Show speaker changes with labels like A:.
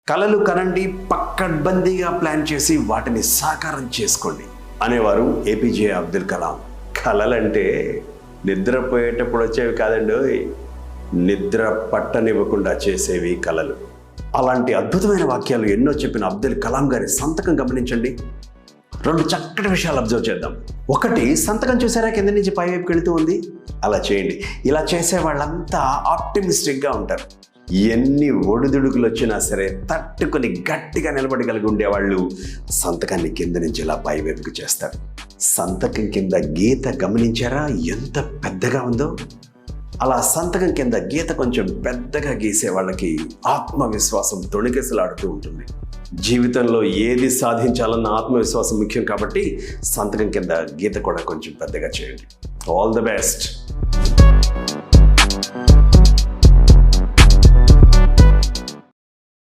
A: కలలు కనండి, పక్కడ్బందీగా ప్లాన్ చేసి వాటిని సాకారం చేసుకోండి అనేవారు ఏపీజే అబ్దుల్ కలాం. కలలంటే నిద్రపోయేటప్పుడు వచ్చేవి కాదండి, నిద్ర పట్టనివ్వకుండా చేసేవి కలలు. అలాంటి అద్భుతమైన వాక్యాలు ఎన్నో చెప్పిన అబ్దుల్ కలాం గారి సంతకం గమనించండి. 2 చక్కటి విషయాలు అబ్జర్వ్ చేద్దాం. ఒకటి, సంతకం చూసారా కింద నుంచి పై వైపుకి వెళుతూ ఉంది. అలా చేయండి. ఇలా చేసే వాళ్ళంతా ఆప్టిమిస్టిక్గా ఉంటారు. ఎన్ని ఒడిదుడుకులు వచ్చినా సరే తట్టుకొని గట్టిగా నిలబడగలిగి ఉండేవాళ్ళు సంతకాన్ని కింద నుంచి ఇలా పై వైపుకి చేస్తారు. సంతకం కింద గీత గమనించారా ఎంత పెద్దగా ఉందో? అలా సంతకం కింద గీత కొంచెం పెద్దగా గీసే వాళ్ళకి ఆత్మవిశ్వాసం తొణికెసలాడుతూ ఉంటుంది. జీవితంలో ఏది సాధించాలన్న ఆత్మవిశ్వాసం ముఖ్యం కాబట్టి సంతకం కింద గీత కూడా కొంచెం పెద్దగా చేయండి. All the best.